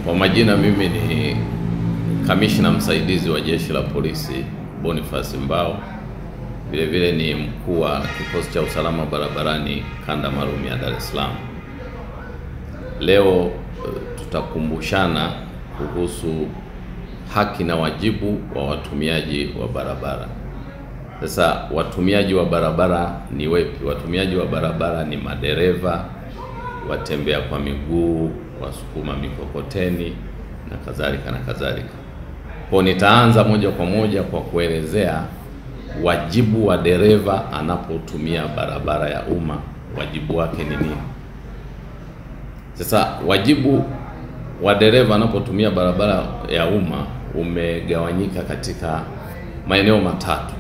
Kwa majina mimi ni kamishna msaidizi wa Jeshi la Polisi Boniface Mbao. Vile vile ni mkuu wa kikosi cha usalama barabarani kanda maalum ya Dar es Salaam. Leo tutakumbushana kuhusu haki na wajibu wa watumiaji wa barabara. Sasa watumiaji wa barabara ni wepi? Watumiaji wa barabara ni madereva, watembea kwa miguu, wasukuma mikokoteni na kadhalika na kadhalika. Kwa nitaanza moja kwa moja kwa kuelezea wajibu wa dereva anapotumia barabara ya umma, wajibu wake ni nini? Sasa wajibu wa dereva anapotumia barabara ya umma umegawanyika katika maeneo matatu.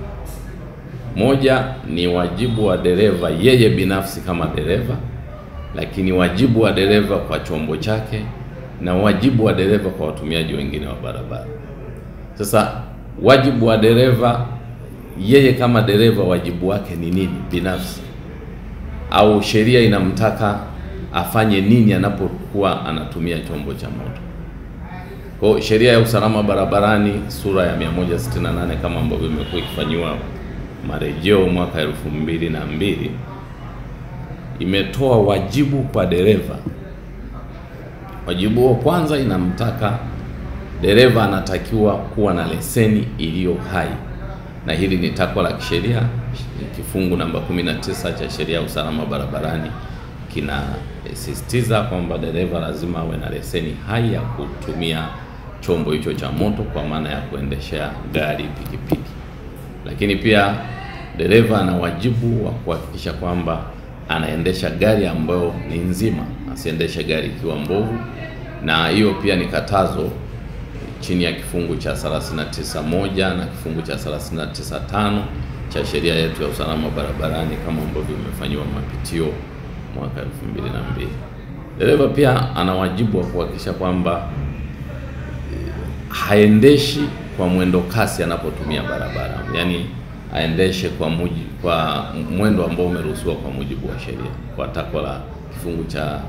Moja ni wajibu wa dereva yeye binafsi kama dereva, lakini wajibu wa dereva kwa chombo chake na wajibu wa dereva kwa watumiaji wengine wa barabara. Sasa wajibu wa dereva yeye kama dereva, wajibu wake ni nini binafsi, au sheria inamtaka afanye nini anapokuwa anatumia chombo cha moto? Kwa sheria ya usalama barabarani sura ya 168 kama ambavyo imekuwa ikifanywa marejeo mwaka 2002 imetoa wajibu kwa dereva. Wajibu wa kwanza inamtaka dereva anatakiwa kuwa na leseni iliyo hai, na hili ni takwa la kisheria. Kifungu namba 19 cha sheria ya usalama barabarani kinasisitiza kwamba dereva lazima awe na leseni hai ya kutumia chombo hicho cha moto, kwa maana ya kuendeshea gari, pikipiki. Lakini pia dereva ana wajibu wa kuhakikisha kwamba anaendesha gari ambayo ni nzima, asiendeshe gari ikiwa mbovu, na hiyo pia ni katazo chini ya kifungu cha 39(1) na kifungu cha 39(5) cha sheria yetu ya usalama barabarani kama ambavyo imefanywa mapitio mwaka 2002. Dereva pia ana wajibu wa kuhakikisha kwamba haendeshi kwa mwendo kasi anapotumia barabara, yani aendeshe kwa mwendo ambao umeruhusiwa kwa mujibu wa sheria, kwa takwa la kifungu cha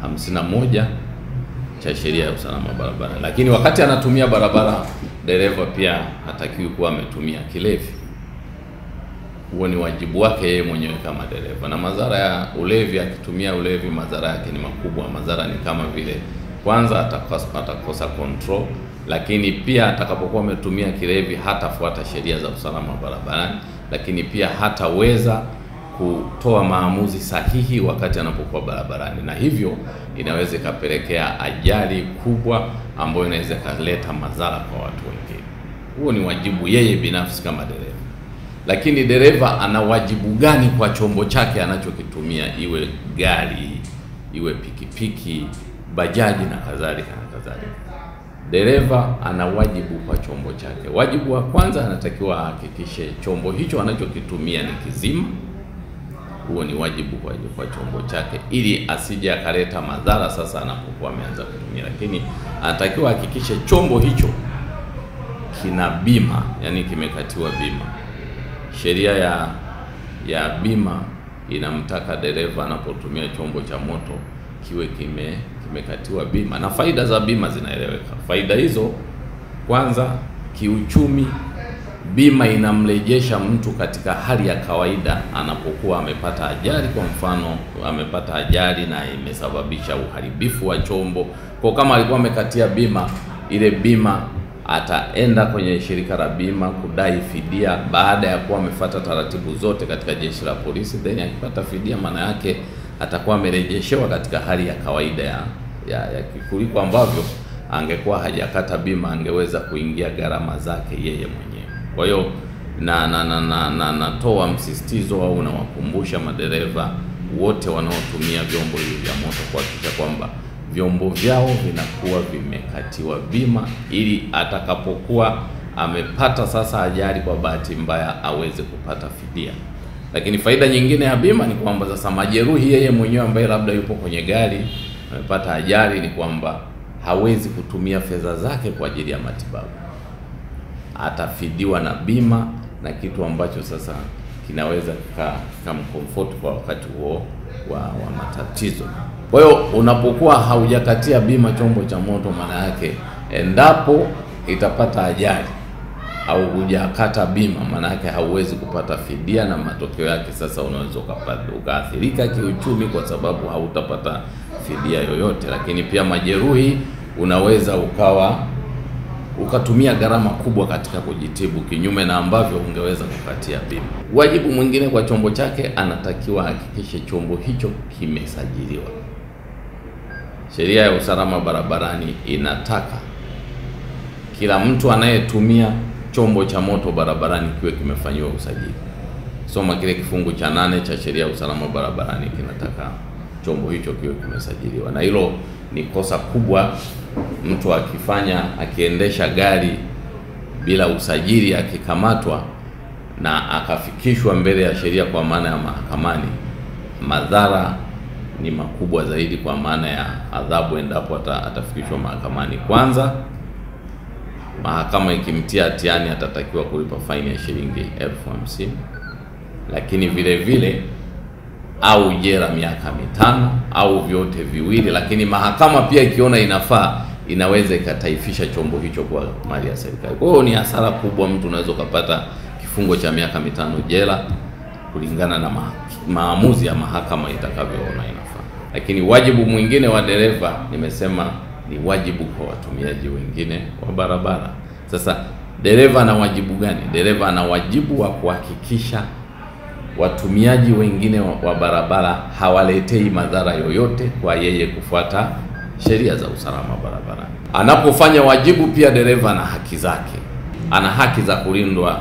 51 cha sheria ya usalama barabara. Lakini wakati anatumia barabara, dereva pia hatakiwi kuwa ametumia kilevi. Huo ni wajibu wake yeye mwenyewe kama dereva. Na madhara ya ulevi, akitumia ulevi, madhara yake ni makubwa. Madhara ni kama vile, kwanza atakosa control, lakini pia atakapokuwa ametumia kilevi hatafuata sheria za usalama barabarani, lakini pia hataweza kutoa maamuzi sahihi wakati anapokuwa barabarani, na hivyo inaweza ikapelekea ajali kubwa ambayo inaweza kuleta madhara kwa watu wengine. Huo ni wajibu yeye binafsi kama dereva. Lakini dereva ana wajibu gani kwa chombo chake anachokitumia, iwe gari, iwe pikipiki, bajaji na kadhalika na kadhalika? Dereva ana wajibu kwa chombo chake. Wajibu wa kwanza, anatakiwa ahakikishe chombo hicho anachokitumia ni kizima. Huo ni wajibu kwa chombo chake, ili asije akaleta madhara sasa anapokuwa ameanza kutumia. Lakini anatakiwa ahakikishe chombo hicho kina bima, yani kimekatiwa bima. Sheria ya bima inamtaka dereva anapotumia chombo cha moto kiwe kimekatiwa bima, na faida za bima zinaeleweka. Faida hizo, kwanza, kiuchumi, bima inamrejesha mtu katika hali ya kawaida anapokuwa amepata ajali. Kwa mfano, amepata ajali na imesababisha uharibifu wa chombo, kwa kama alikuwa amekatia bima, ile bima ataenda kwenye shirika la bima kudai fidia baada ya kuwa amefuata taratibu zote katika Jeshi la Polisi. Then akipata fidia, maana yake atakuwa amerejeshewa katika hali ya kawaida ya kuliko ambavyo angekuwa hajakata bima, angeweza kuingia gharama zake yeye mwenyewe. Kwa hiyo natoa msisitizo au nawakumbusha madereva wote wanaotumia vyombo hivi vya moto kuhakikisha kwamba vyombo vyao vinakuwa vimekatiwa bima, ili atakapokuwa amepata sasa ajali kwa bahati mbaya aweze kupata fidia. Lakini faida nyingine ya bima ni kwamba sasa majeruhi yeye mwenyewe ambaye labda yupo kwenye gari amepata ajali, ni kwamba hawezi kutumia fedha zake kwa ajili ya matibabu, atafidiwa na bima, na kitu ambacho sasa kinaweza kumcomfort kwa wakati huo wa matatizo. Kwa hiyo unapokuwa haujakatia bima chombo cha moto, maana yake endapo itapata ajali au hujakata bima, maana yake hauwezi kupata fidia, na matokeo yake sasa unaweza ukaathirika kiuchumi kwa sababu hautapata fidia yoyote. Lakini pia majeruhi, unaweza ukatumia gharama kubwa katika kujitibu, kinyume na ambavyo ungeweza kukatia bima. Wajibu mwingine kwa chombo chake, anatakiwa hakikishe chombo hicho kimesajiliwa. Sheria ya usalama barabarani inataka kila mtu anayetumia chombo cha moto barabarani kiwe kimefanyiwa usajili. Soma kile kifungu cha 8 cha sheria ya usalama barabarani, kinataka chombo hicho kiwe kimesajiliwa, na hilo ni kosa kubwa mtu akiendesha gari bila usajili, akikamatwa na akafikishwa mbele ya sheria kwa maana ya mahakamani, madhara ni makubwa zaidi kwa maana ya adhabu endapo atafikishwa mahakamani. Kwanza, mahakama ikimtia hatiani atatakiwa kulipa faini ya shilingi 50,000, lakini vile vile au jela miaka 5 au vyote viwili. Lakini mahakama pia ikiona inafaa, inaweza ikataifisha chombo hicho kwa mali ya serikali. Kwa hiyo ni hasara kubwa, mtu unaweza kupata kifungo cha miaka 5 jela kulingana na maamuzi ya mahakama itakavyoona inafaa. Lakini wajibu mwingine wa dereva, nimesema ni wajibu kwa watumiaji wengine wa barabara. Sasa dereva ana wajibu gani? Dereva ana wajibu wa kuhakikisha watumiaji wengine wa barabara hawaletei madhara yoyote kwa yeye kufuata sheria za usalama barabarani. Anapofanya wajibu, pia dereva ana haki zake. Ana haki za kulindwa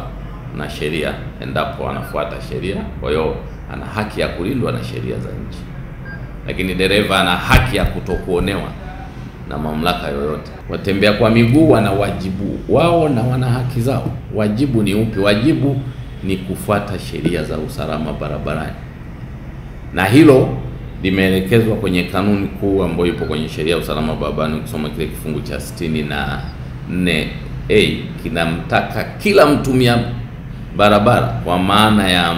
na sheria endapo anafuata sheria. Kwa hiyo ana haki ya kulindwa na sheria za nchi. Lakini dereva ana haki ya kutokuonewa na mamlaka yoyote. Watembea kwa miguu wana wajibu wao na wana haki zao. Wajibu ni upi? Wajibu ni kufuata sheria za usalama barabarani, na hilo limeelekezwa kwenye kanuni kuu ambayo ipo kwenye sheria ya usalama barabarani. Ukisoma kile kifungu cha 64A, kinamtaka kila mtumia barabara, kwa maana ya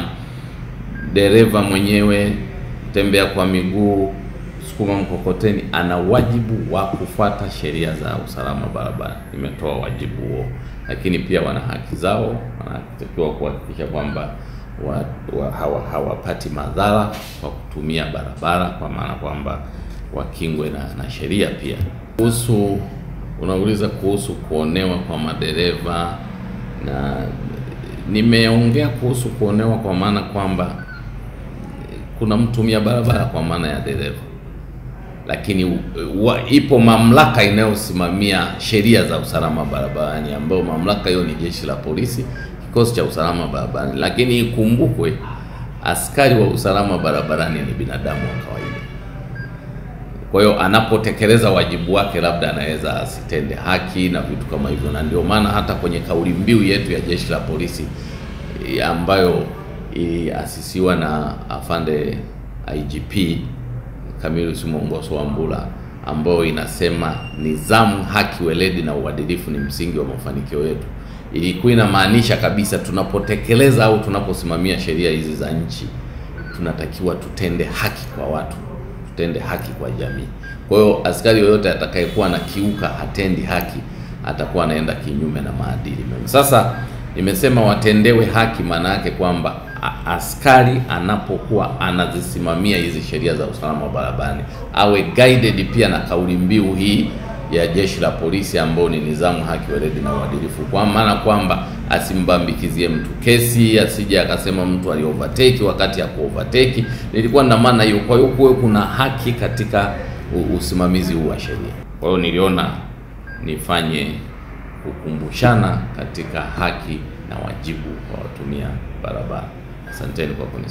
dereva mwenyewe, tembea kwa miguu, sukuma mkokoteni, ana wajibu wa kufuata sheria za usalama barabarani. Nimetoa wajibu huo, lakini pia wana haki zao. Wanatakiwa kuhakikisha kwamba hawapati madhara kwa kutumia barabara, kwa maana kwamba wakingwe na sheria pia. Unauliza kuhusu kuonewa kwa madereva, na nimeongea kuhusu kuonewa kwa maana kwamba kuna mtumia barabara kwa maana ya dereva, lakini ipo mamlaka inayosimamia sheria za usalama barabarani, ambayo mamlaka hiyo ni Jeshi la Polisi, kikosi cha usalama barabarani. Lakini ikumbukwe, askari wa usalama barabarani ni binadamu wa kawaida. Kwa hiyo anapotekeleza wajibu wake, labda anaweza asitende haki na vitu kama hivyo, na ndio maana hata kwenye kauli mbiu yetu ya Jeshi la Polisi ambayo iliasisiwa na afande IGP Camillus Mongoso Wambura, ambayo inasema nidhamu, haki, weledi na uadilifu ni msingi wa mafanikio yetu, ilikuwa inamaanisha kabisa tunapotekeleza au tunaposimamia sheria hizi za nchi, tunatakiwa tutende haki kwa watu, tutende haki kwa jamii. Kwa hiyo askari yoyote atakayekuwa na kiuka, hatendi haki, atakuwa anaenda kinyume na maadili mema. Sasa nimesema watendewe haki, maana yake kwamba askari anapokuwa anazisimamia hizi sheria za usalama barabarani, awe guided pia na kauli mbiu hii ya Jeshi la Polisi, ambao ni nidhamu, haki, weledi na uadilifu, kwa maana kwamba asimbambikizie mtu kesi, asije akasema mtu aliovertake wakati ya kuovertake. Nilikuwa na maana hiyo. Kwa hiyo kuna haki katika usimamizi huu wa sheria. Kwa hiyo niliona nifanye kukumbushana katika haki na wajibu wa watumia barabara. Asanteni kwa kunisikia.